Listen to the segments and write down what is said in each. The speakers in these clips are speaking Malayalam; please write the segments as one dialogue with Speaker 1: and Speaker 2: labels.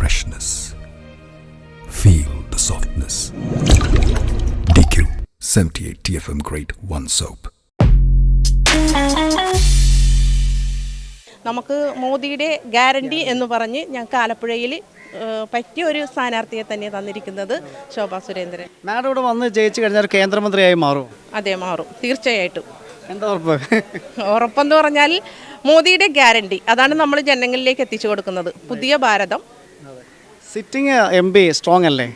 Speaker 1: freshness. Feel the softness. DQ 78 TFM Grade 1 Soap.
Speaker 2: നമുക്ക് മോദിയുടെ ഗ്യാരണ്ടി എന്ന് പറഞ്ഞ് ഞങ്ങൾക്ക് ആലപ്പുഴയിൽ പറ്റിയ ഒരു സ്ഥാനാർത്ഥിയെ തന്നെ തന്നിരിക്കുന്നത് ശോഭാ സുരേന്ദ്രൻ.
Speaker 3: മാഡം ഇവിടെ വന്ന് ജയിച്ചു കഴിഞ്ഞാൽ കേന്ദ്രമന്ത്രിയായി മാറും?
Speaker 2: അതെ, മാറും, തീർച്ചയായിട്ടും.
Speaker 3: എന്താ ഉറപ്പ്?
Speaker 2: ഉറപ്പെന്ന് പറഞ്ഞാൽ മോദിയുടെ ഗ്യാരണ്ടി അതാണ് നമ്മൾ ജനങ്ങളിലേക്ക് എത്തിച്ചു കൊടുക്കുന്നത്. പുതിയ ഭാരതം.
Speaker 3: സിറ്റിംഗ് MP സ്ട്രോങ് അല്ലേ?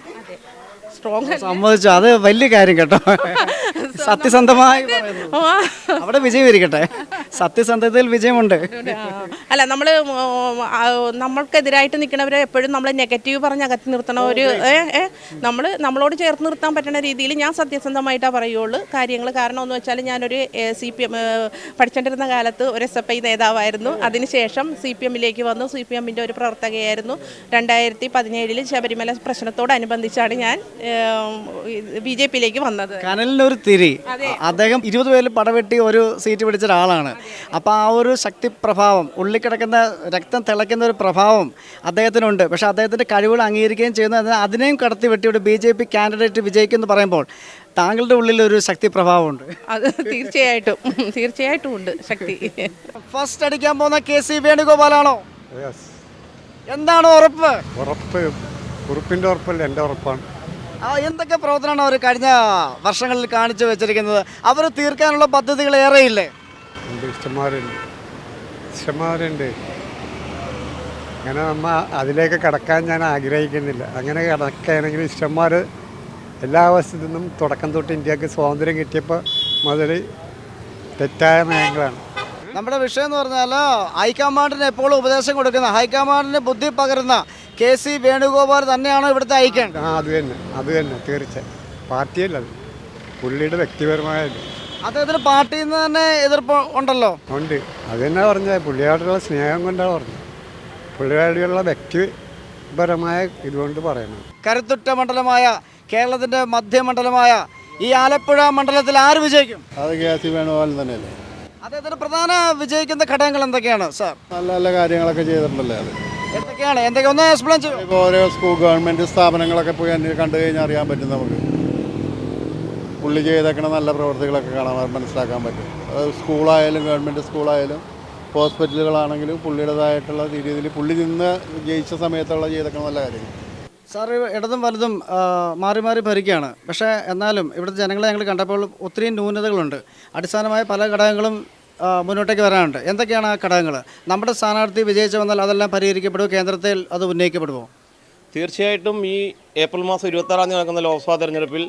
Speaker 2: സ്ട്രോങ്
Speaker 3: സമ്മതിച്ചു, അത് വലിയ കാര്യം കേട്ടോ. സത്യസന്ധമായി പറയുന്നു. അവിടെ വിജയം ഇരിക്കട്ടെ, സത്യസന്ധതയിൽ വിജയമുണ്ട്.
Speaker 2: അല്ല, നമ്മൾക്കെതിരായിട്ട് നിൽക്കുന്നവരെ എപ്പോഴും നമ്മൾ നെഗറ്റീവ് പറഞ്ഞ് അകറ്റി നിർത്തണ ഒരു നമ്മളോട് ചേർത്ത് നിർത്താൻ പറ്റുന്ന രീതിയിൽ ഞാൻ സത്യസന്ധമായിട്ടാണ് പറയുള്ളൂ കാര്യങ്ങൾ. കാരണം എന്ന് വെച്ചാൽ ഞാനൊരു CPM പഠിച്ചുകൊണ്ടിരുന്ന കാലത്ത് ഒരു SFI നേതാവായിരുന്നു. അതിനുശേഷം CPMലേക്ക് വന്നു. CPMൻ്റെ ഒരു പ്രവർത്തകയായിരുന്നു. 2017 ശബരിമല പ്രശ്നത്തോടനുബന്ധിച്ചാണ് ഞാൻ BJPയിലേക്ക് വന്നത്.
Speaker 3: കനലിനൊരു തിരി. അദ്ദേഹം 20 പേരിൽ പടവെട്ടി ഒരു സീറ്റ് പിടിച്ച ഒരാളാണ്. അപ്പോൾ ആ ഒരു ശക്തി പ്രഭാവം, ഉള്ളിൽ കിടക്കുന്ന രക്തം തിളയ്ക്കുന്ന ഒരു പ്രഭാവം അദ്ദേഹത്തിനുണ്ട്. പക്ഷേ അദ്ദേഹത്തിൻ്റെ കഴിവുകൾ അംഗീകരിക്കുകയും ചെയ്യുന്നു. അതിനെയും കടത്തി വെട്ടി ഒരു BJP കാൻഡിഡേറ്റ് വിജയിക്കുമെന്ന് പറയുമ്പോൾ താങ്കളുടെ ഉള്ളിൽ ഒരു ശക്തി പ്രഭാവമുണ്ട്.
Speaker 2: അത് തീർച്ചയായിട്ടും ഉണ്ട് ശക്തി.
Speaker 3: ഫസ്റ്റ് അടിക്കാൻ പോകുന്ന KC വേണുഗോപാലാണോ? എന്താണ് ഉറപ്പ്?
Speaker 4: ഉറപ്പിൻ്റെ ഉറപ്പല്ല, എൻ്റെ ഉറപ്പാണ്.
Speaker 3: എന്തൊക്കെ പ്രവർത്തനമാണ് അവർ കഴിഞ്ഞ വർഷങ്ങളിൽ കാണിച്ചു വെച്ചിരിക്കുന്നത്? അവർ തീർക്കാനുള്ള പദ്ധതികൾ ഏറെയില്ലേ?
Speaker 4: ഇഷ്ടംമാരുണ്ട്. അങ്ങനെ അതിലേക്ക് കടക്കാൻ ഞാൻ ആഗ്രഹിക്കുന്നില്ല. അങ്ങനെ കടക്കുകയാണെങ്കിൽ ഇഷ്ടംമാർ എല്ലാ വശത്തു നിന്നും തുടക്കം തൊട്ട് ഇന്ത്യക്ക് സ്വാതന്ത്ര്യം കിട്ടിയപ്പോൾ മുതൽ തെറ്റായ നയങ്ങളാണ്.
Speaker 3: നമ്മുടെ വിഷയം എന്ന് പറഞ്ഞാൽ ഹൈക്കമാൻഡിന് എപ്പോഴും ഉപദേശം കൊടുക്കുന്ന, ഹൈക്കമാൻഡിന് ബുദ്ധി പകരുന്ന KC വേണുഗോപാൽ തന്നെയാണോ ഇവിടുത്തെ ഐക്യം?
Speaker 4: അത് തന്നെ തീർച്ചയായും. പാർട്ടിയല്ല, പുള്ളിയുടെ വ്യക്തിപരമായ
Speaker 3: അദ്ദേഹത്തിന് പാർട്ടിയിൽ നിന്ന് തന്നെ എതിർപ്പ് ഉണ്ടല്ലോ.
Speaker 4: ഉണ്ട്. അത് തന്നെ പറഞ്ഞത്, പുള്ളിയോടുള്ള സ്നേഹം കൊണ്ടാണ് പറഞ്ഞത്. പുള്ളിയോടുള്ള വ്യക്തിപരമായ ഇതുകൊണ്ട് പറയണം.
Speaker 3: കരുത്തുറ്റ മണ്ഡലമായ കേരളത്തിൻ്റെ മധ്യമണ്ഡലമായ ഈ ആലപ്പുഴ മണ്ഡലത്തിൽ ആര് വിജയിക്കും?
Speaker 5: അത് KC വേണുഗോപാൽ തന്നെയല്ലേ.
Speaker 3: അദ്ദേഹത്തിന് പ്രധാന വിജയിക്കുന്ന ഘടകങ്ങൾ എന്തൊക്കെയാണ് സാർ?
Speaker 5: നല്ല നല്ല കാര്യങ്ങളൊക്കെ ചെയ്തിട്ടുണ്ടല്ലേ. അത്
Speaker 3: എന്തൊക്കെ ഒന്ന് എക്സ്പ്ലെയിൻ ചെയ്യും.
Speaker 5: ഇപ്പോൾ ഓരോ ഗവൺമെൻറ് സ്ഥാപനങ്ങളൊക്കെ പോയി കണ്ടു കഴിഞ്ഞാൽ അറിയാൻ പറ്റും നമുക്ക്. പുള്ളി ചെയ്തേക്കണ നല്ല പ്രവൃത്തികളൊക്കെ കാണാൻ മനസ്സിലാക്കാൻ പറ്റും. അത് സ്കൂളായാലും ഗവൺമെൻറ് സ്കൂളായാലും ഹോസ്പിറ്റലുകളാണെങ്കിലും പുള്ളിയുടേതായിട്ടുള്ള രീതിയിൽ പുള്ളി നിന്ന് ജയിച്ച സമയത്തുള്ള ചെയ്തേക്കണ നല്ല കാര്യങ്ങൾ.
Speaker 3: സാർ, ഇടതും വലതും മാറി മാറി ഭരിക്കുകയാണ്. പക്ഷേ എന്നാലും ഇവിടുത്തെ ജനങ്ങളെ ഞങ്ങൾ കണ്ടപ്പോൾ ഒത്തിരി ന്യൂനതകളുണ്ട്. അടിസ്ഥാനമായ പല ഘടകങ്ങളും മുന്നോട്ടേക്ക് വരാനുണ്ട്. എന്തൊക്കെയാണ് ആ ഘടകങ്ങൾ? നമ്മുടെ സ്ഥാനാർത്ഥി വിജയിച്ചു വന്നാൽ അതെല്ലാം പരിഹരിക്കപ്പെടുമോ? കേന്ദ്രത്തിൽ അത് ഉന്നയിക്കപ്പെടുമോ?
Speaker 6: തീർച്ചയായിട്ടും ഈ ഏപ്രിൽ മാസം 26 നടക്കുന്ന ലോക്സഭാ തെരഞ്ഞെടുപ്പിൽ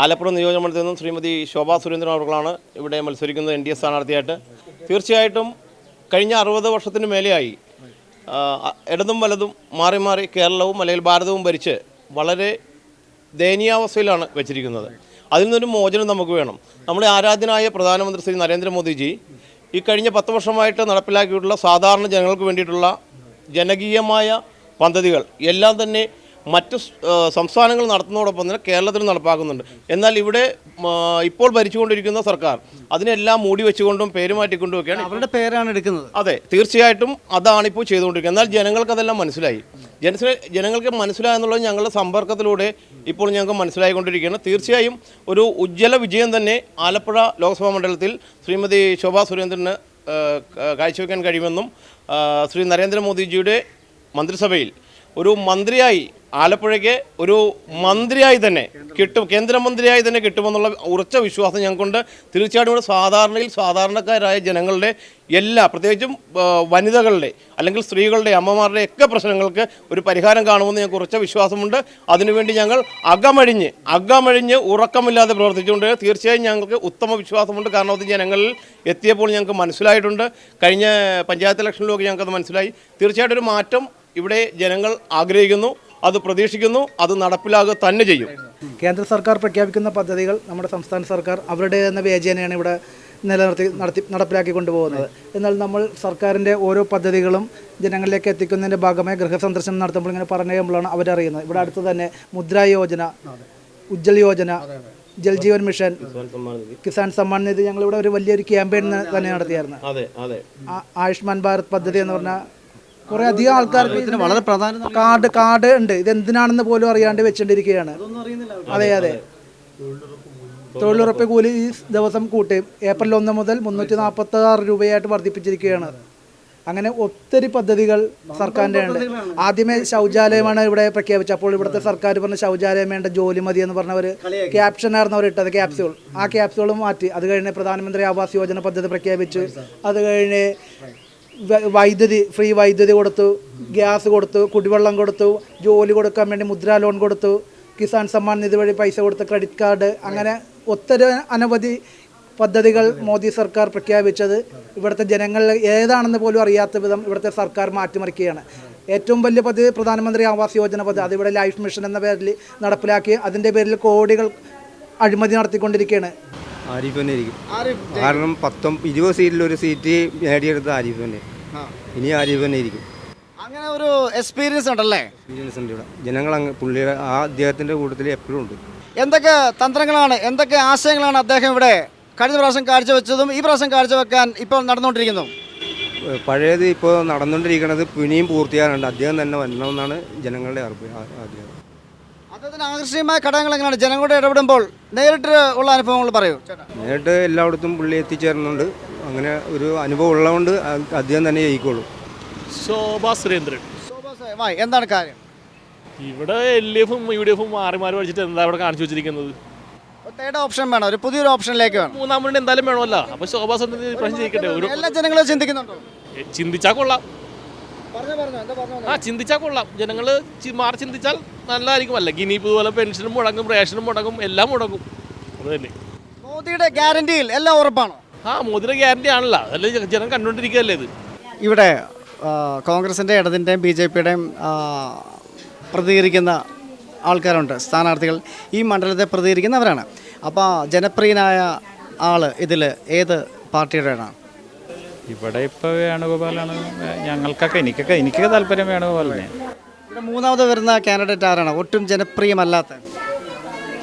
Speaker 6: ആലപ്പുഴ നിയോജകമണ്ഡലത്തിൽ നിന്നും ശ്രീമതി ശോഭാ സുരേന്ദ്രൻ അവർകളാണ് ഇവിടെ മത്സരിക്കുന്നത് NDA സ്ഥാനാർത്ഥിയായിട്ട്. തീർച്ചയായിട്ടും കഴിഞ്ഞ 60 വർഷത്തിന് മേലെയായി ഇടതും വലതും മാറി മാറി കേരളവും അല്ലെങ്കിൽ ഭാരതവും ഭരിച്ച് വളരെ ദയനീയാവസ്ഥയിലാണ് വെച്ചിരിക്കുന്നത്. അതിൽ നിന്നൊരു മോചനം നമുക്ക് വേണം. നമ്മുടെ ആരാധ്യനായ പ്രധാനമന്ത്രി ശ്രീ നരേന്ദ്രമോദിജി ഈ കഴിഞ്ഞ 10 വർഷമായിട്ട് നടപ്പിലാക്കിയിട്ടുള്ള സാധാരണ ജനങ്ങൾക്ക് വേണ്ടിയിട്ടുള്ള ജനകീയമായ പദ്ധതികൾ എല്ലാം തന്നെ മറ്റ് സംസ്ഥാനങ്ങൾ നടത്തുന്നതോടൊപ്പം തന്നെ കേരളത്തിൽ നടപ്പാക്കുന്നുണ്ട്. എന്നാൽ ഇവിടെ ഇപ്പോൾ ഭരിച്ചുകൊണ്ടിരിക്കുന്ന സർക്കാർ അതിനെല്ലാം മൂടി വെച്ചുകൊണ്ടും പേര് മാറ്റിക്കൊണ്ടുമൊക്കെയാണ്.
Speaker 3: അവരുടെ പേരാണ് എടുക്കുന്നത്.
Speaker 6: അതെ, തീർച്ചയായിട്ടും അതാണ് ഇപ്പോൾ ചെയ്തുകൊണ്ടിരിക്കുന്നത്. എന്നാൽ ജനങ്ങൾക്കതെല്ലാം മനസ്സിലായി. ജനങ്ങൾക്ക് മനസ്സിലായെന്നുള്ളത് ഞങ്ങളുടെ സമ്പർക്കത്തിലൂടെ ഇപ്പോൾ ഞങ്ങൾക്ക് മനസ്സിലായിക്കൊണ്ടിരിക്കുകയാണ്. തീർച്ചയായും ഒരു ഉജ്ജ്വല വിജയം തന്നെ ആലപ്പുഴ ലോക്സഭാ മണ്ഡലത്തിൽ ശ്രീമതി ശോഭാ സുരേന്ദ്രന് കാഴ്ചവെക്കാൻ കഴിയുമെന്നും ശ്രീ നരേന്ദ്രമോദിജിയുടെ മന്ത്രിസഭയിൽ ഒരു മന്ത്രിയായി ആലപ്പുഴയ്ക്ക് ഒരു മന്ത്രിയായി തന്നെ കിട്ടും, കേന്ദ്രമന്ത്രിയായി തന്നെ കിട്ടുമെന്നുള്ള ഉറച്ച വിശ്വാസം ഞങ്ങൾക്കുണ്ട്. തീർച്ചയായിട്ടും സാധാരണക്കാരായ ജനങ്ങളുടെ എല്ലാ, പ്രത്യേകിച്ചും വനിതകളുടെ അല്ലെങ്കിൽ സ്ത്രീകളുടെ, അമ്മമാരുടെ ഒക്കെ പ്രശ്നങ്ങൾക്ക് ഒരു പരിഹാരം കാണുമെന്ന് ഞങ്ങൾക്ക് ഉറച്ച വിശ്വാസമുണ്ട്. അതിനുവേണ്ടി ഞങ്ങൾ അകമഴിഞ്ഞ് ഉറക്കമില്ലാതെ പ്രവർത്തിച്ചുകൊണ്ട് തീർച്ചയായും ഞങ്ങൾക്ക് ഉത്തമ വിശ്വാസമുണ്ട്. കാരണം അത് ജനങ്ങളിൽ എത്തിയപ്പോൾ ഞങ്ങൾക്ക് മനസ്സിലായിട്ടുണ്ട്. കഴിഞ്ഞ പഞ്ചായത്ത് ഇലക്ഷനിലൊക്കെ ഞങ്ങൾക്കത് മനസ്സിലായി. തീർച്ചയായിട്ടും ഒരു മാറ്റം ഇവിടെ ജനങ്ങൾ ആഗ്രഹിക്കുന്നു, അത് പ്രതീക്ഷിക്കുന്നു, അത് നടപ്പിലാകുക തന്നെ ചെയ്യും.
Speaker 7: കേന്ദ്ര സർക്കാർ പ്രഖ്യാപിക്കുന്ന പദ്ധതികൾ നമ്മുടെ സംസ്ഥാന സർക്കാർ അവരുടെ എന്ന വ്യാജേനയാണ് ഇവിടെ നടപ്പിലാക്കി കൊണ്ടുപോകുന്നത്. എന്നാൽ നമ്മൾ സർക്കാരിൻ്റെ ഓരോ പദ്ധതികളും ജനങ്ങളിലേക്ക് എത്തിക്കുന്നതിൻ്റെ ഭാഗമായി ഗൃഹസന്ദർശനം നടത്തുമ്പോൾ ഇങ്ങനെ പറയുമ്പോഴാണ് അവരറിയുന്നത്. ഇവിടെ അടുത്ത് തന്നെ മുദ്ര യോജന, ഉജ്ജൽ യോജന, ജൽജീവൻ മിഷൻ, കിസാൻ സമ്മാൻ നിധി, ഞങ്ങളിവിടെ ഒരു വലിയൊരു ക്യാമ്പയിൻ തന്നെ നടത്തിയായിരുന്നു. ആയുഷ്മാൻ ഭാരത് പദ്ധതി എന്ന് പറഞ്ഞാൽ കുറേ അധികം ആൾക്കാർക്ക്
Speaker 3: ഇതിന് വളരെ പ്രധാനം
Speaker 7: കാർഡ് ഉണ്ട്, ഇത് എന്തിനാണെന്ന് പോലും അറിയാണ്ട് വെച്ചിട്ടിരിക്കുകയാണ്. അതെ അതെ, തൊഴിലുറപ്പ് കൂലി ഈ ദിവസം കൂട്ടി ഏപ്രിൽ 1 മുതൽ 346 രൂപയായിട്ട് വർദ്ധിപ്പിച്ചിരിക്കുകയാണ്. അങ്ങനെ ഒത്തിരി പദ്ധതികൾ സർക്കാരിൻ്റെ ഉണ്ട്. ആദ്യമേ ശൗചാലയമാണ് ഇവിടെ പ്രഖ്യാപിച്ചത്. അപ്പോൾ ഇവിടുത്തെ സർക്കാർ പറഞ്ഞ ശൗചാലയം വേണ്ട, ജോലി മതി എന്ന് പറഞ്ഞ ഒരു ക്യാപ്ഷനായിരുന്നു അവർ ഇട്ടത്, ക്യാപ്സ്യൂൾ. ആ ക്യാപ്സ്യൂൾ മാറ്റി. അത് കഴിഞ്ഞ് പ്രധാനമന്ത്രി ആവാസ് യോജന പദ്ധതി പ്രഖ്യാപിച്ചു. അത് കഴിഞ്ഞ് വൈദ്യുതി, ഫ്രീ വൈദ്യുതി കൊടുത്തു, ഗ്യാസ് കൊടുത്തു, കുടിവെള്ളം കൊടുത്തു, ജോലി കൊടുക്കാൻ വേണ്ടി മുദ്രാ ലോൺ കൊടുത്തു, കിസാൻ സമ്മാൻ നിധി വഴി പൈസ കൊടുത്ത് ക്രെഡിറ്റ് കാർഡ്, അങ്ങനെ ഒത്തിരി അനവധി പദ്ധതികൾ മോദി സർക്കാർ പ്രഖ്യാപിച്ചത് ഇവിടുത്തെ ജനങ്ങൾ ഏതാണെന്ന് പോലും അറിയാത്ത വിധം ഇവിടുത്തെ സർക്കാർ മാറ്റിമറിക്കുകയാണ്. ഏറ്റവും വലിയ പദ്ധതി പ്രധാനമന്ത്രി ആവാസ് യോജന പദ്ധതി, അതിവിടെ ലൈഫ് മിഷൻ എന്ന പേരിൽ നടപ്പിലാക്കി അതിൻ്റെ പേരിൽ കോടികൾ അഴിമതി നടത്തിക്കൊണ്ടിരിക്കുകയാണ്.
Speaker 8: ആരിഫ് തന്നെ ഇരിക്കും. കാരണം 20 സീറ്റിൽ ഒരു സീറ്റ് നേടിയെടുത്ത ആരിഫ് തന്നെ. ഇനി ആരിഫ് തന്നെ ഇരിക്കും.
Speaker 3: അങ്ങനെ ഒരു എക്സ്പീരിയൻസ് ഉണ്ടല്ലേ?
Speaker 8: എക്സ്പീരിയൻസ് ഉണ്ട് ഇവിടെ. ജനങ്ങൾ പുള്ളിയുടെ അദ്ദേഹത്തിൻ്റെ കൂട്ടത്തിൽ എപ്പോഴും ഉണ്ട്.
Speaker 3: എന്തൊക്കെ തന്ത്രങ്ങളാണ്, എന്തൊക്കെ ആശയങ്ങളാണ് അദ്ദേഹം ഇവിടെ കഴിഞ്ഞ പ്രാവശ്യം കാഴ്ചവെച്ചതും ഈ പ്രാവശ്യം കാഴ്ചവെക്കാൻ ഇപ്പോൾ നടന്നുകൊണ്ടിരിക്കുന്നു?
Speaker 8: പഴയത് ഇപ്പോൾ നടന്നുകൊണ്ടിരിക്കുന്നത് പിന്നെയും പൂർത്തിയാകാനുണ്ട്. അദ്ദേഹം തന്നെ വരണമെന്നാണ് ജനങ്ങളുടെ ആഗ്രഹം.
Speaker 3: അദ്ദേഹത്തിന് ആകർഷണീയമായ ഘടകങ്ങൾ എങ്ങനെയാണ് ജനങ്ങളോട് ഇടപെടുമ്പോൾ നേരിട്ട് ഉള്ള അനുഭവങ്ങൾ പറയൂ ചേട്ടാ.
Speaker 8: നേരിട്ട് എല്ലായിടത്തും പുള്ളി എത്തിച്ചേരുന്നുണ്ട്. അങ്ങനെ ഒരു അനുഭവം ഉള്ളതുകൊണ്ട് അദ്ദേഹം തന്നെ ജയിക്കുള്ളൂ.
Speaker 9: ശോഭാ സുരേന്ദ്രൻ.
Speaker 3: എന്താണ് കാര്യം?
Speaker 9: ഇവിടെ LDF-ഉം UDF-ഉം മാറി പഠിച്ചിട്ട് എന്താ ഇവിടെ കാണിച്ചു വെച്ചിരിക്കുന്നത്?
Speaker 3: തേർഡ് ഓപ്ഷൻ വേണം, ഒരു പുതിയൊരു ഓപ്ഷനിലേക്ക് വേണം.
Speaker 9: മൂന്നാം മുന്നേ എന്തായാലും വേണമല്ലോ. അപ്പോൾ ശോഭാ സുരേന്ദ്രൻ പ്രശ്നം ജയിക്കട്ടെ. ഒരു
Speaker 3: എല്ലാ ജനങ്ങളും ചിന്തിക്കുന്നുണ്ടോ?
Speaker 9: ചിന്തിച്ചാൽ കൊള്ളാം. ചിന്തിച്ചാൽ കൊള്ളാം. ജനങ്ങൾ മാറി ചിന്തിച്ചാൽ നല്ലതായിരിക്കും. അല്ലെങ്കിൽ ഇനി ഇതുപോലെ പെൻഷനും മുടങ്ങും, റേഷനും മുടങ്ങും, എല്ലാം മുടങ്ങും. അത് തന്നെ.
Speaker 3: മോദിയുടെ ഗ്യാരണ്ടിയിൽ എല്ലാം ഉറപ്പാണോ?
Speaker 9: മോദിയുടെ ഗ്യാരണ്ടി ആണല്ലോ. അതല്ലേ ജനം കണ്ടുകൊണ്ടിരിക്കുകയല്ലേ ഇത്.
Speaker 3: ഇവിടെ കോൺഗ്രസിൻ്റെ, ഇടതിൻ്റെയും BJP-യുടെയും പ്രതികരിക്കുന്ന ആൾക്കാരുണ്ട്, സ്ഥാനാർത്ഥികൾ ഈ മണ്ഡലത്തെ പ്രതികരിക്കുന്നവരാണ്. അപ്പോൾ ജനപ്രിയനായ ആൾ ഇതിൽ ഏത് പാർട്ടിയുടെയാണ്?
Speaker 10: ഇവിടെ ഇപ്പോൾ വേണുഗോപാലാണ്. എനിക്കൊക്കെ താല്പര്യം വേണുഗോപാലിനെ.
Speaker 3: ഇവിടെ മൂന്നാമത് വരുന്ന കാൻഡിഡേറ്റ് ആരാണ് ഒട്ടും ജനപ്രിയമല്ലാത്ത?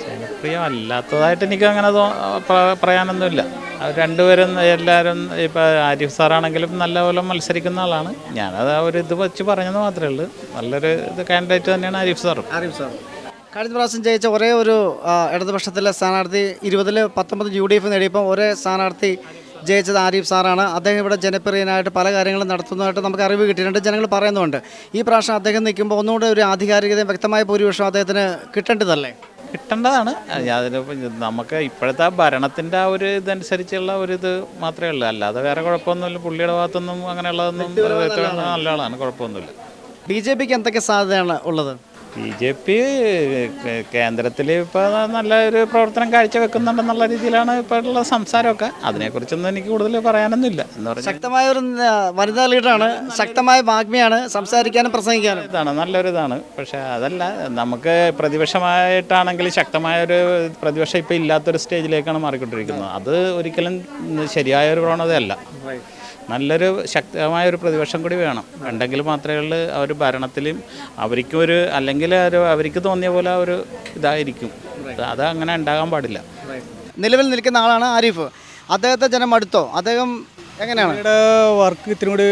Speaker 10: ജനപ്രിയമല്ലാത്തതായിട്ട് എനിക്ക് അങ്ങനെ പറയാനൊന്നുമില്ല. അവർ രണ്ടുപേരും എല്ലാവരും ഇപ്പോൾ ആരിഫ് സാറാണെങ്കിലും നല്ലപോലെ മത്സരിക്കുന്ന ആളാണ്. ഞാനത് ഒരു ഇത് വെച്ച് പറഞ്ഞെന്ന് മാത്രമേ ഉള്ളൂ. നല്ലൊരു കാൻഡിഡേറ്റ് തന്നെയാണ് ആരിഫ് സാർ.
Speaker 3: കഴിഞ്ഞ പ്രാവശ്യം ജയിച്ച ഒരേ ഒരു ഇടതുപക്ഷത്തിലെ സ്ഥാനാർത്ഥി 20-ൽ 19 UDF നേടിയപ്പോൾ ഒരേ സ്ഥാനാർത്ഥി ജയിച്ചത് ആരിഫ് സാറാണ്. അദ്ദേഹം ഇവിടെ ജനപ്രിയനായിട്ട് പല കാര്യങ്ങളും നടത്തുന്നതായിട്ട് നമുക്ക് അറിവ് കിട്ടിയിട്ടുണ്ട്, ജനങ്ങൾ പറയുന്നുണ്ട്. ഈ പ്രാവശ്യം അദ്ദേഹം നിൽക്കുമ്പോൾ ഒന്നുകൂടെ ഒരു ആധികാരികതയും വ്യക്തമായ ഭൂരിപക്ഷം അദ്ദേഹത്തിന് കിട്ടേണ്ടതല്ലേ?
Speaker 10: കിട്ടേണ്ടതാണ്. അതിനിപ്പോൾ നമുക്ക് ഇപ്പോഴത്തെ ഭരണത്തിൻ്റെ ആ ഒരു ഇതനുസരിച്ചുള്ള ഒരു ഇത് മാത്രമേ ഉള്ളൂ. അല്ലാതെ വേറെ കുഴപ്പമൊന്നുമില്ല. പുള്ളിയുടെ ഭാഗത്തൊന്നും അങ്ങനെയുള്ളതൊന്നും നല്ല ആളാണ്, കുഴപ്പമൊന്നുമില്ല.
Speaker 3: BJP-ക്ക് എന്തൊക്കെ സാധ്യതയാണ് ഉള്ളത്?
Speaker 10: BJP കേന്ദ്രത്തിൽ ഇപ്പോൾ നല്ല ഒരു പ്രവർത്തനം കാഴ്ചവെക്കുന്നുണ്ടെന്നുള്ള രീതിയിലാണ് ഇപ്പോൾ ഉള്ള സംസാരമൊക്കെ. അതിനെക്കുറിച്ചൊന്നും എനിക്ക് കൂടുതൽ പറയാനൊന്നുമില്ല. എന്ന് പറഞ്ഞാൽ
Speaker 3: ശക്തമായ ഒരു വനിതാ ലീഡറാണ്, ശക്തമായ വാഗ്മിയാണ്, സംസാരിക്കാനും പ്രസംഗിക്കാനും
Speaker 10: ഇതാണ്, നല്ലൊരിതാണ്. പക്ഷേ അതല്ല, നമുക്ക് പ്രതിപക്ഷമായിട്ടാണെങ്കിൽ ശക്തമായൊരു പ്രതിപക്ഷം ഇപ്പോൾ ഇല്ലാത്തൊരു സ്റ്റേജിലേക്കാണ് മാറിക്കൊണ്ടിരിക്കുന്നത്. അത് ഒരിക്കലും ശരിയായൊരു പ്രവണതയല്ല. നല്ലൊരു ശക്തമായൊരു പ്രതിപക്ഷം കൂടി വേണം. ഉണ്ടെങ്കിൽ മാത്രമേ ഉള്ളൂ അവർ ഭരണത്തിലും അവർക്കും ഒരു, അല്ലെങ്കിൽ അവർക്ക് തോന്നിയ പോലെ ഒരു ഇതായിരിക്കും. അത് അങ്ങനെ ഉണ്ടാകാൻ പാടില്ല.
Speaker 3: നിലവിൽ നിൽക്കുന്ന ആളാണ് ആരിഫ്. അദ്ദേഹത്തെ ജനം അടുത്തോ? അദ്ദേഹം എങ്ങനെയാണ്?
Speaker 11: വർക്ക് ഇത്തിരി കൂടി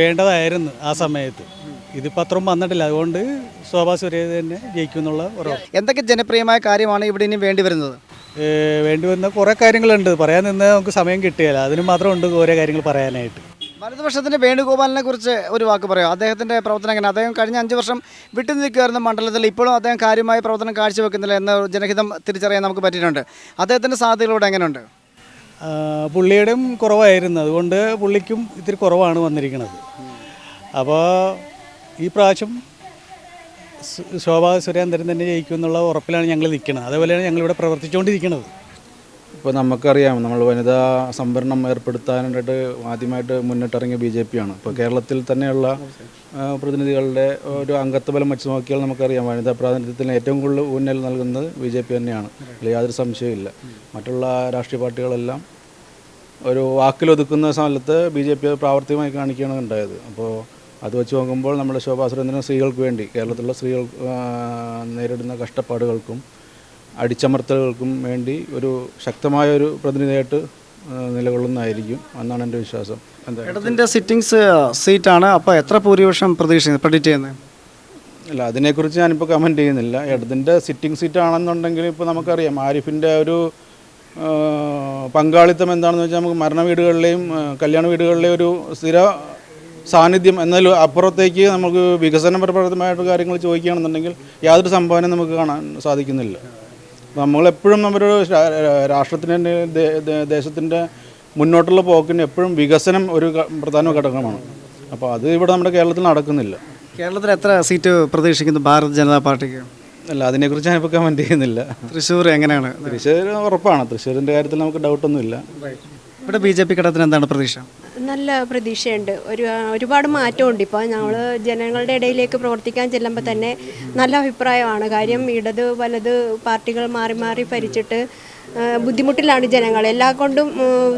Speaker 11: വേണ്ടതായിരുന്നു ആ സമയത്ത്. ഇതിപ്പോൾ അത്രയും വന്നിട്ടില്ല. അതുകൊണ്ട് ശോഭാ സുരേന്ദ്രൻ തന്നെ ജയിക്കും എന്നുള്ള ഉറപ്പ്.
Speaker 3: എന്തൊക്കെ ജനപ്രിയമായ കാര്യമാണ് ഇവിടെ ഇനി വേണ്ടി വരുന്നത്?
Speaker 11: വേണ്ടി വരുന്ന കുറേ കാര്യങ്ങളുണ്ട്. പറയാൻ നിന്ന് നമുക്ക് സമയം കിട്ടുകയില്ല. അതിന് മാത്രം ഉണ്ട് ഓരോ കാര്യങ്ങൾ പറയാനായിട്ട്.
Speaker 3: വലതുപക്ഷത്തിൻ്റെ വേണുഗോപാലിനെ കുറിച്ച് ഒരു വാക്ക് പറയാം. അദ്ദേഹത്തിൻ്റെ പ്രവർത്തനം എങ്ങനെ? അദ്ദേഹം കഴിഞ്ഞ 5 വർഷം വിട്ടു നിൽക്കുമായിരുന്ന മണ്ഡലത്തിൽ ഇപ്പോഴും അദ്ദേഹം കാര്യമായ പ്രവർത്തനം കാഴ്ചവെക്കുന്നില്ല എന്ന ജനഹിതം തിരിച്ചറിയാൻ നമുക്ക് പറ്റിയിട്ടുണ്ട്. അദ്ദേഹത്തിൻ്റെ സാധ്യതകളോട് എങ്ങനെയുണ്ട്?
Speaker 11: പുള്ളിയുടെയും കുറവായിരുന്നു. അതുകൊണ്ട് പുള്ളിക്കും ഇത്തിരി കുറവാണ് വന്നിരിക്കുന്നത്. അപ്പോൾ ഈ പ്രാവശ്യം ശോഭാ സുരേന്ദ്രൻ തന്നെ ജയിക്കും എന്നുള്ള ഉറപ്പിലാണ് ഞങ്ങൾ നിൽക്കുന്നത്. അതേപോലെയാണ് ഞങ്ങളിവിടെ പ്രവർത്തിച്ചുകൊണ്ടിരിക്കുന്നത്.
Speaker 12: ഇപ്പോൾ നമുക്കറിയാം, നമ്മൾ വനിതാ സംവരണം ഏർപ്പെടുത്താനായിട്ട് ആദ്യമായിട്ട് മുന്നിട്ടിറങ്ങിയ BJP-യാണ്. ഇപ്പോൾ കേരളത്തിൽ തന്നെയുള്ള പ്രതിനിധികളുടെ ഒരു അംഗത്വബലം വെച്ച് നോക്കിയാൽ നമുക്കറിയാം വനിതാ പ്രാതിനിധ്യത്തിന് ഏറ്റവും കൂടുതൽ ഊന്നൽ നൽകുന്നത് BJP തന്നെയാണ്. അതിൽ യാതൊരു സംശയമില്ല. മറ്റുള്ള രാഷ്ട്രീയ പാർട്ടികളെല്ലാം ഒരു വാക്കിലൊതുക്കുന്ന സ്ഥലത്ത് BJP പ്രാവർത്തികമായി കാണിക്കുകയാണ് ഉണ്ടായത്. അപ്പോൾ അത് വെച്ച് നോക്കുമ്പോൾ നമ്മുടെ ശോഭാ സുരേന്ദ്രൻ സ്ത്രീകൾക്ക് വേണ്ടി, കേരളത്തിലുള്ള സ്ത്രീകൾ നേരിടുന്ന കഷ്ടപ്പാടുകൾക്കും അടിച്ചമർത്തലുകൾക്കും വേണ്ടി ഒരു ശക്തമായൊരു പ്രതിനിധിയായിട്ട് നിലകൊള്ളുന്നതായിരിക്കും എന്നാണ് എൻ്റെ വിശ്വാസം.
Speaker 3: ഇടതിൻ്റെ സിറ്റിങ്സ് സീറ്റാണ്. അപ്പോൾ എത്ര ഭൂരിപക്ഷം പ്രഡിക്റ്റ് ചെയ്യുന്നത്?
Speaker 12: അല്ല, അതിനെക്കുറിച്ച് ഞാനിപ്പോൾ കമൻറ്റ് ചെയ്യുന്നില്ല. ഇടതിൻ്റെ സിറ്റിംഗ് സീറ്റ് ആണെന്നുണ്ടെങ്കിൽ ഇപ്പോൾ നമുക്കറിയാം ആരിഫിൻ്റെ ഒരു പങ്കാളിത്തം എന്താണെന്ന് വെച്ചാൽ നമുക്ക് മരണ വീടുകളിലെയും കല്യാണ വീടുകളിലെയും ഒരു സ്ഥിര സാന്നിധ്യം എന്നാലും അപ്പുറത്തേക്ക് നമുക്ക് വികസനപരമായിട്ട് കാര്യങ്ങൾ ചോദിക്കുകയാണെന്നുണ്ടെങ്കിൽ യാതൊരു സംഭാവനയും നമുക്ക് കാണാൻ സാധിക്കുന്നില്ല. നമ്മളെപ്പോഴും നമ്മുടെ രാഷ്ട്രത്തിൻ്റെ ദേശത്തിൻ്റെ മുന്നോട്ടുള്ള പോക്കിന് എപ്പോഴും വികസനം ഒരു പ്രധാന ഘടകമാണ്. അപ്പോൾ അത് ഇവിടെ നമ്മുടെ കേരളത്തിൽ നടക്കുന്നില്ല.
Speaker 3: കേരളത്തിൽ എത്ര സീറ്റ് പ്രതീക്ഷിക്കുന്നു ഭാരത് ജനതാ പാർട്ടിക്ക്?
Speaker 12: അല്ല, അതിനെക്കുറിച്ച് ഞാനിപ്പോൾ കമൻറ്റ് ചെയ്യുന്നില്ല.
Speaker 3: തൃശ്ശൂർ എങ്ങനെയാണ്?
Speaker 12: തൃശ്ശൂർ ഉറപ്പാണ്. തൃശ്ശൂരിൻ്റെ കാര്യത്തിൽ നമുക്ക് ഡൗട്ടൊന്നുമില്ല.
Speaker 3: ഇവിടെ BJP ഘടകത്തിന് എന്താണ് പ്രതീക്ഷ?
Speaker 13: നല്ല പ്രതീക്ഷയുണ്ട്. ഒരുപാട് മാറ്റമുണ്ട്. ഇപ്പോൾ ഞങ്ങൾ ജനങ്ങളുടെ ഇടയിലേക്ക് പ്രവർത്തിക്കാൻ ചെല്ലുമ്പോൾ തന്നെ നല്ല അഭിപ്രായമാണ്. കാര്യം ഇടത് വലത് പാർട്ടികൾ മാറി മാറി ഭരിച്ചിട്ട് ബുദ്ധിമുട്ടിലാണ് ജനങ്ങൾ. എല്ലാ കൊണ്ടും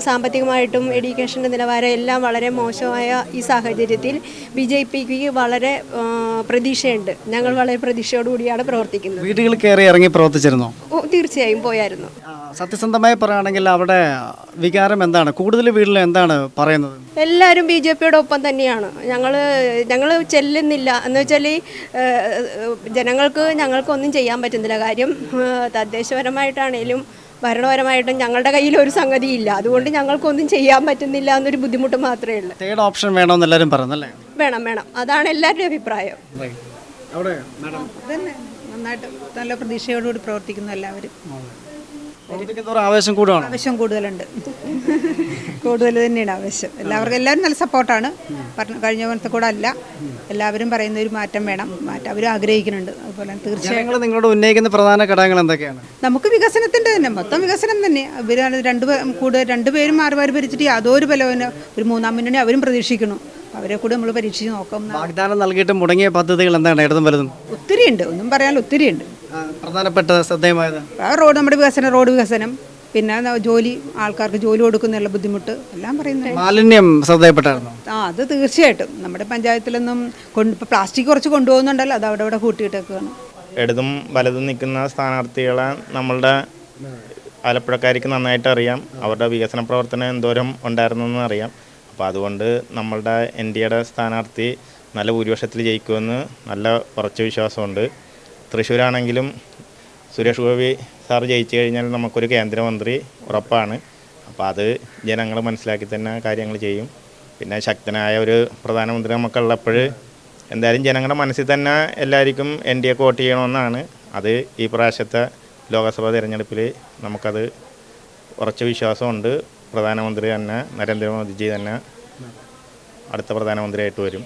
Speaker 13: സാമ്പത്തികമായിട്ടും എഡ്യൂക്കേഷൻ്റെ നിലവാരം എല്ലാം വളരെ മോശമായ ഈ സാഹചര്യത്തിൽ BJPക്ക് വളരെ പ്രതീക്ഷയുണ്ട്. ഞങ്ങൾ വളരെ പ്രതീക്ഷയോടുകൂടിയാണ് പ്രവർത്തിക്കുന്നത്.
Speaker 3: വീടുകൾ കയറി ഇറങ്ങി പ്രവർത്തിച്ചിരുന്നോ?
Speaker 13: തീർച്ചയായും പോയായിരുന്നു.
Speaker 3: സത്യസന്ധമായി പറയുകയാണെങ്കിൽ അവിടെ വികാരം എന്താണ്? കൂടുതൽ വീട്ടിൽ എന്താണ് പറയുന്നത്?
Speaker 13: എല്ലാവരും BJPയുടെ ഒപ്പം തന്നെയാണ്. ഞങ്ങൾ ചെല്ലുന്നില്ല എന്ന് വെച്ചാൽ ഞങ്ങൾക്കൊന്നും ചെയ്യാൻ പറ്റുന്നില്ല. കാര്യം തദ്ദേശപരമായിട്ടാണേലും ഭരണപരമായിട്ടും ഞങ്ങളുടെ കയ്യിൽ ഒരു സംഗതിയില്ല. അതുകൊണ്ട് ഞങ്ങൾക്കൊന്നും ചെയ്യാൻ പറ്റുന്നില്ല എന്നൊരു ബുദ്ധിമുട്ട് മാത്രമേ ഉള്ളൂ.
Speaker 3: തേർഡ് ഓപ്ഷൻ വേണമെന്ന് എല്ലാവരും പറഞ്ഞല്ലേ?
Speaker 13: വേണം. അതാണ് എല്ലാവരുടെയും അഭിപ്രായം.
Speaker 14: തന്നെ നന്നായിട്ട് നല്ല പ്രതീക്ഷയോടുകൂടി പ്രവർത്തിക്കുന്നു എല്ലാവരും.
Speaker 3: ആവേശം കൂടുകയാണ്.
Speaker 14: ആവശ്യം കൂടുതലുണ്ട്. കൂടുതൽ തന്നെയാണ് ആവശ്യം. എല്ലാവരും നല്ല സപ്പോർട്ടാണ്. കഴിഞ്ഞ കൊല്ലത്തെ കൂടെ അല്ല. എല്ലാവരും പറയുന്ന ഒരു മാറ്റം വേണം. മാറ്റം അവരും ആഗ്രഹിക്കുന്നുണ്ട്. അതുപോലെ തീർച്ചയായും
Speaker 3: നിങ്ങളോട് ഉന്നയിക്കുന്ന പ്രധാന ഘടകങ്ങൾ എന്തൊക്കെയാണ്?
Speaker 14: നമുക്ക് വികസനത്തിൻ്റെ തന്നെ മൊത്തം വികസനം തന്നെ. രണ്ടുപേരും മാറി മാറി ഭരിച്ചിട്ട് യാതൊരു ബലവും ഒരു മൂന്നാം മുന്നണി അവരും പ്രതീക്ഷിക്കുന്നു. അവരെ കൂടെ നമ്മൾ പരീക്ഷിച്ച് നോക്കാം.
Speaker 3: വാഗ്ദാനം നൽകിയിട്ട് മുടങ്ങിയ പദ്ധതികൾ എന്താണ് ഇടതും വലുതും?
Speaker 14: ഒത്തിരിയുണ്ട്. ഒന്നും പറയാൻ ഒത്തിരിയുണ്ട്.
Speaker 3: പ്രധാനപ്പെട്ട ശ്രദ്ധേയമായത്
Speaker 14: നമ്മുടെ റോഡ് വികസനം, പിന്നെ ആൾക്കാർക്ക് ജോലി കൊടുക്കുന്നുള്ള ബുദ്ധിമുട്ട് എല്ലാം പറയുന്നത്.
Speaker 3: മാലിന്യം ശ്രദ്ധയപ്പെട്ടായിരുന്നു.
Speaker 14: അത് തീർച്ചയായിട്ടും നമ്മുടെ പഞ്ചായത്തിലൊന്നും ഇപ്പോൾ പ്ലാസ്റ്റിക് കുറച്ച് കൊണ്ടുപോകുന്നുണ്ടല്ലോ, അത് അവിടെ കൂട്ടിയിട്ടേക്കാണ്.
Speaker 10: ഇടതും വലതും നിൽക്കുന്ന സ്ഥാനാർത്ഥികളെ നമ്മളുടെ ആലപ്പുഴക്കാർക്ക് നന്നായിട്ട് അറിയാം. അവരുടെ വികസന പ്രവർത്തനം എന്തോരം ഉണ്ടായിരുന്നെന്ന് അറിയാം. അപ്പോൾ അതുകൊണ്ട് നമ്മളുടെ NDAയുടെ സ്ഥാനാർത്ഥി നല്ല ഭൂരിപക്ഷത്തിൽ ജയിക്കുമെന്ന് നല്ല ഉറച്ച വിശ്വാസമുണ്ട്. തൃശ്ശൂരാണെങ്കിലും സുരേഷ് ഗോപി സാർ ജയിച്ചു കഴിഞ്ഞാൽ നമുക്കൊരു കേന്ദ്രമന്ത്രി ഉറപ്പാണ്. അപ്പോൾ അത് ജനങ്ങൾ മനസ്സിലാക്കി തന്നെ കാര്യങ്ങൾ ചെയ്യും. പിന്നെ ശക്തനായ ഒരു പ്രധാനമന്ത്രി നമുക്കുള്ളപ്പോൾ എന്തായാലും ജനങ്ങളുടെ മനസ്സിൽ തന്നെ എല്ലാവർക്കും NDAക്ക് വോട്ട് ചെയ്യണമെന്നാണ്. അത് ഈ പ്രാവശ്യത്തെ ലോക്സഭാ തിരഞ്ഞെടുപ്പിൽ നമുക്കത് ഉറച്ച വിശ്വാസമുണ്ട്. പ്രധാനമന്ത്രി തന്നെ നരേന്ദ്രമോദിജി തന്നെ അടുത്ത പ്രധാനമന്ത്രിയായിട്ട് വരും.